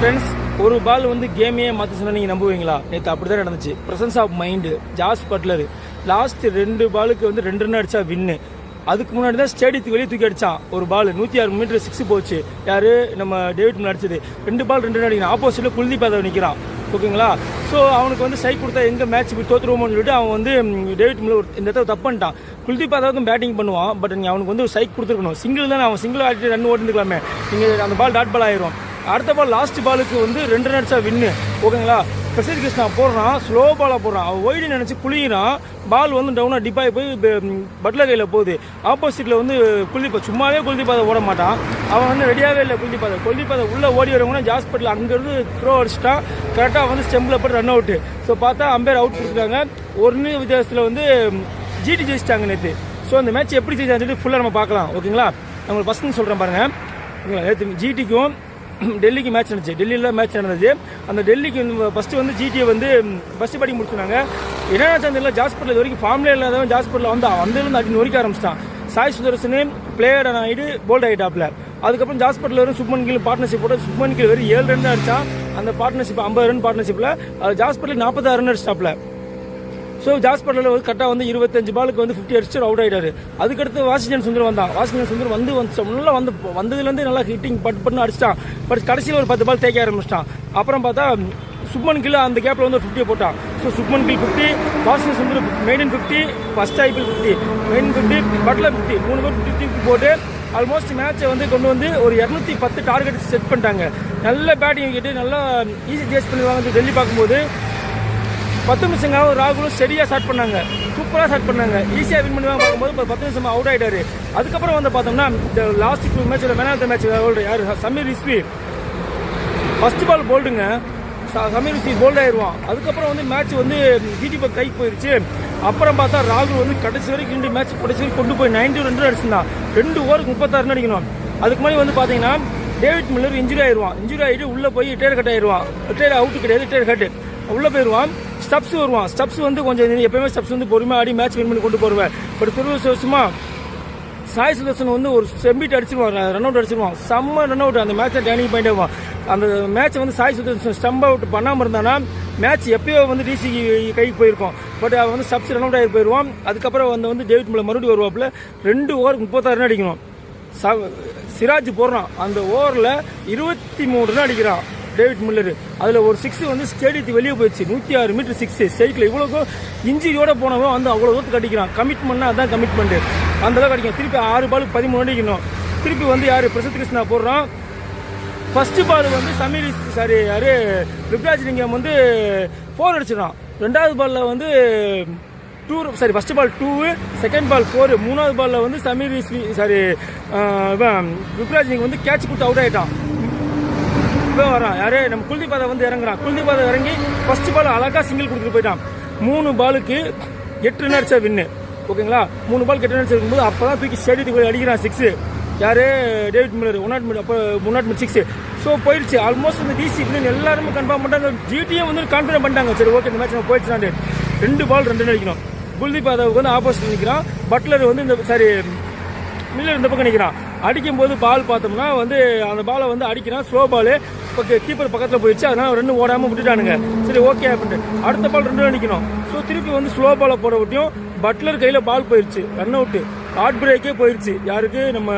Friends, ஒரு பால் வந்து கேமையே மாற்றி சொன்னால் நீங்கள் நம்புவீங்களா? நேற்று அப்படி தான் நடந்துச்சு. Presence of mind. Jos Buttler last 2 பாலுக்கு வந்து 2 ரன் அடிச்சா வின்னு. அதுக்கு முன்னாடி தான் ஸ்டேடியத்துக்கு வெளியே தூக்கி அடிச்சான் ஒரு பால். 106 மீட்டர் 6 போச்சு. யாரு? நம்ம டேவிட் மில்லர் அடிச்சது. 2 பால் 2 ரன் அடிக்கிறான். ஆப்போசிட்ல குல்தீப் யாதவ் நிற்கிறான். ஓகேங்களா? ஸோ அவனுக்கு வந்து சைக் கொடுத்தா எங்கே மேட்ச் இப்படி தோற்றுருவோம்னு சொல்லிட்டு அவன் வந்து டேவிட் மில்லர் இந்த இடத்துல தப்பு பண்ணிட்டான். குல்தீப் யாதவுக்கும் பேட்டிங் பண்ணுவான். பட் நீங்கள் அவனுக்கு வந்து சைக் கொடுத்துருக்கணும். சிங்கிள் தானே, அவன் சிங்கிள் ஆடிட்டு ரன் ஓடிந்துக்கலாமே. நீங்கள் அந்த பால் டாட் பால் ஆயிரும். அடுத்த பால் லாஸ்ட் பாலுக்கு வந்து 2 ரன் அடிச்சா வின்னு. ஓகேங்களா? பிரசித் கிருஷ்ணா போடுறான், ஸ்லோ பாலாக போடுறான். அவன் ஒய்டு நினச்சி குளிக்கிறான். பால் வந்து டவுனாக டிப்பாகி போய் பட்லர் கையில் போகுது. ஆப்போசிட்டில் வந்து குல்தீப் சும்மாவே குல்தீப் யாதவ் ஓட மாட்டான். அவன் வந்து ரெடியாகவே இல்லை. குல்தீப் யாதவ் உள்ளே ஓடி வரவங்கன்னா ஜாஸ் பட்லர் அங்கேருந்து த்ரோ அடிச்சிட்டான். கரெக்டாக வந்து ஸ்டெம்பில் போட்டு ரன் அவுட்டு. ஸோ பார்த்தா அம்பேர் அவுட் கொடுத்துட்டாங்க. 1 வித்தியாசத்தில் வந்து ஜிடி ஜெயிச்சிட்டாங்க நேற்று. ஸோ அந்த மேட்ச் எப்படி ஜெயிச்சான்னு சொல்லிட்டு ஃபுல்லாக நம்ம பார்க்கலாம். ஓகேங்களா? நான் உங்களுக்கு ஃபஸ்ட்டு சொல்கிறேன் பாருங்கள். ஓகேங்களா? நேற்று ஜிடிக்கும் டெல்லிக்கு மேட்ச் நடந்துச்சு. டெல்லியில் மேட்ச் நடந்தது. அந்த டெல்லிக்கு ஃபஸ்ட்டு வந்து ஜிடியை வந்து ஃபஸ்ட்டு பேட்டிங் முடிச்சுனாங்க. என்ன தெரியல, ஜாஸ் பட்லர் இது வரைக்கும் ஃபார்ம்ல இல்லாதவன் ஜாஸ் பட்லர் வந்து அந்தேருந்து அடி நொறிக்க ஆரம்பிச்சிட்டான். சாய் சுதர்சனு பிளேயர் ஆகிட்டு போல்ட் ஆகிட்டாப்ல. அதுக்கப்புறம் ஜாஸ் பட்லரும் சுப்மன் கில் பார்ட்னர்ஷிப் போட்டு சுப்மன் கில் வெறும் 7 ரன் தான் அடிச்சான். அந்த பார்ட்னர்ஷிப் 50 ரன் பார்ட்னர்ஷிப்பில் ஜாஸ் பட்லர் 46 ரன் அடிச்சிட்டாப்ல. ஸோ ஜாஸ் பட்லர் வந்து கரெக்டாக வந்து 25 பாலுக்கு வந்து 50 அடிச்சு அவுட் ஆகிட்டாரு. அதுக்கடுத்து வாஷிங்டன் சுந்தர் வந்தான். வாஷிங்டன் சுந்தர் நல்லா வந்ததுலேருந்து நல்லா ஹிட்டிங் பட்டு அடிச்சிட்டான். பட் கடைசியில் ஒரு 10 பால் தேக்க ஆரம்பிச்சிட்டான். அப்புறம் பார்த்தா சுப்மன் கில் அந்த கேப்பில் வந்து ஒரு 50 போட்டான். So Shubman Gill 50, Washington Sundar maiden 50, first IPL 50, main 50, Buttler 50, 3 பேர் 50 போட்டு ஆல்மோஸ்ட் மேட்சை வந்து கொண்டு வந்து ஒரு 210 டார்கெட் செட் பண்ணிட்டாங்க. நல்ல பேட்டிங் கேட்டு நல்லா ஈஸி சேஸ் பண்ணுவாங்க. டெல்லி பார்க்கும்போது 10 நிமிஷங்காக ராகுலும் ஸ்டெடியாக ஸ்டார்ட் பண்ணாங்க. சூப்பராக ஸ்டார்ட் பண்ணாங்க. ஈஸியாக வின் பண்ணுவாங்க. பார்க்கும்போது இப்போ 10 நிமிஷம் அவுட் ஆகிட்டாரு. அதுக்கப்புறம் வந்து பார்த்தோம்னா இந்த லாஸ்ட் 2 மேட்சில் மேன் ஆஃப் த மேட்ச் யார்? சமீர் ரிஸ்வி. ஃபர்ஸ்ட் பால் போல்டுங்க. சமீர் ரிஸ்வி போல்ட் ஆயிடுவான். அதுக்கப்புறம் வந்து மேட்ச் வந்து ஜிடி கைக்கு போயிடுச்சு. அப்புறம் பார்த்தா ராகுல் வந்து கடைசி வரைக்கும் 2 மேட்ச் கடைசி வரைக்கும் கொண்டு போய் 90 ரன் அடிச்சிருந்தான். 2 ஓவருக்கு 36 ரன் அடிக்கணும். அதுக்கு முன்னாடி வந்து பார்த்தீங்கன்னா டேவிட் மில்லர் இன்ஜுரி ஆயிடுவான். இன்ஜுரி ஆகிட்டு உள்ளே போய் ரிட்டையர் கட் ஆயிடுவான். ரிட்டையர் அவுட்டு கிடையாது, ரிட்டையர் கட்டு. உள்ளே போயிடுவான். ஸ்டப்ஸ் வருவான். ஸ்டப்ஸ் வந்து கொஞ்சம் எப்பயுமே ஸ்டப்ஸ் வந்து பொறுமையாக ஆடி மேட்ச் வின் பண்ணி கொண்டு போடுவேன். பட் துருவசமா சாய் சுதர்சன் வந்து ஒரு செம்பிட் அடிச்சிருவான், ரன் அவுட் அடிச்சிருவான். செம்ம ரன் அவுட். அந்த மேட்சை டேர்னிங் பாயிண்ட் ஆகும். அந்த மேட்ச் வந்து சாய் சுதர்சன் ஸ்டம்ப் அவுட் பண்ணாமல் இருந்தானா மேட்ச் எப்பயோ வந்து டிசி கைக்கு போயிருக்கும். பட் அவன் வந்து ஸ்டப்ஸ் ரன் அவுட் ஆகி போயிடுவான். அதுக்கப்புறம் வந்து டேவிட் மில்லர் மறுபடியும் வருவாப்புல. 2 ஓவருக்கு 36 ரன் அடிக்கணும். சிராஜ் போடுறான். அந்த ஓவரில் 23 ரன் அடிக்கிறான் டேவிட் மில்லர். அதில் ஒரு 6 வந்து ஸ்டேடியத்துக்கு வெளியே போயிடுச்சு. 106 மீட்டர் 6 ஸ்டேட்டில். இவ்வளோ இன்ஜுரியோட போனவன் வந்து அவ்வளோ தூரத்துக்கு அடிக்கிறான். கமிட்மெண்ட்னா அதான் கமிட்மெண்ட். அந்த அளவுக்கு அடிக்கும். திருப்பி 6 பாலுக்கு 13 அடிக்கணும். திருப்பி வந்து யார்? பிரசித் கிருஷ்ணா போடுறான். ஃபர்ஸ்ட் பால் வந்து ருத்ராஜ் லிங்கம் வந்து 4 அடிச்சிடறான். 2வது பாலில் வந்து ஃபர்ஸ்ட் பால் 2, செகண்ட் பால் 4, 3வது பாலில் வந்து ருத்ராஜ் லிங்கம் வந்து கேட்ச் கொடுத்து அவுட் ஆகிட்டான். இப்போ வரான் யாரு? நம்ம குல்தீப் யாதவ் வந்து இறங்குறான். குல்தீப் யாதவ் இறங்கி ஃபர்ஸ்ட் பால் அழகா சிங்கிள் கொடுத்துட்டு போயிட்டான். 3 பாலுக்கு 8 ரன் அடிச்சா வின்னு. ஓகேங்களா? 3 பாலுக்கு 8 ரன் அடிச்சிருக்கும்போது அப்பதான் தூக்கி ஸ்டேடியத்துக்கு போய் அடிக்கிறான் 6. யாரு? David Miller 106. ஸோ போயிடுச்சு. ஆல்மோஸ்ட் வந்து டிசி எல்லாருமே கன்ஃபார்ம் பண்ணிட்டாங்க. ஜிடியும் வந்து கான்ஃபிடன்ட் பண்ணிட்டாங்க. சரி, ஓகே, இந்த மேட்ச் நம்ம போயிடுச்சு. 2 பால் 2 ரன் அடிக்கணும். குல்தீப் யாதவுக்கு வந்து ஆப்போசிட் நிற்கிறான். பட்லர் வந்து மில்லர் இந்த பக்கம் நிற்கிறான். அடிக்கும் போது பால் பார்த்தோம்னா வந்து அந்த பாலை வந்து அடிக்கிறான். Slow ball. இப்போ கீப்பர் பக்கத்தில் போயிடுச்சு. அதனால 2 ஓடாமல் விட்டுட்டானுங்க. சரி, ஓகே அப்படின்ட்டு அடுத்த பால் 2 ரன் அடிக்கணும். ஸோ திருப்பி வந்து ஸ்லோ பாலை போட விட்டியும் பட்லர் கையில் பால் போயிடுச்சு. Run out. ஹார்ட் பிரேக்கே போயிடுச்சு. யாருக்கு? நம்ம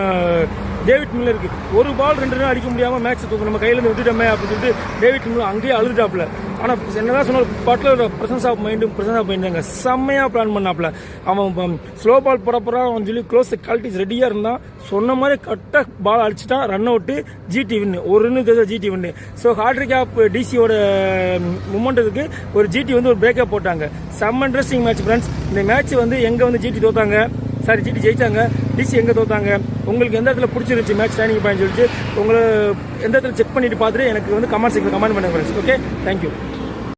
டேவிட் மில்லருக்கு. 1 பால் 2 ரன் அடிக்க முடியாமல் மேட்ச் நம்ம கையிலேருந்து விட்டுட்டோமே அப்படின்னு சொல்லிட்டு டேவிட் மில்லர் அங்கேயே அழுதுட்டாப்ல. ஆனால் என்னதான் சொன்னாலும் பட்லர் ப்ரெசன்ஸ் ஆஃப் மைண்டுங்க செம்மையாக பிளான் பண்ணாப்ல. அவன் ஸ்லோ பால் போடப்போறான் சொல்லி க்ளோஸ் குவாலிட்டிஸ் ரெடியாக இருந்தான். சொன்ன மாதிரி கரெக்டாக பால் அடிச்சுட்டான். Run out. GT win. ஒரு run GT win. So hat-trick of டிசியோட மூமெண்ட்டுக்கு ஒரு ஜிடி வந்து ஒரு பிரேக்கப் போட்டாங்க. செம்ம இன்ட்ரெஸ்டிங் மேட்ச் ஃப்ரெண்ட்ஸ். இந்த மேட்ச் வந்து எங்கே வந்து ஜிடி தோத்தாங்க, ஜிடி ஜெயிச்சாங்க, டிசி எங்கே தோத்தாங்க, உங்களுக்கு எந்த இடத்துல பிடிச்சிருந்துச்சு மேட்ச் டைனிங் பாயிண்ட் சொல்லிட்டு உங்களை எந்த இடத்துல செக் பண்ணிட்டு பார்த்துட்டு எனக்கு வந்து கமெண்ட் செக்ஷனில் கமெண்ட் பண்ணுங்க ஃப்ரெண்ட்ஸ். Okay, thank you.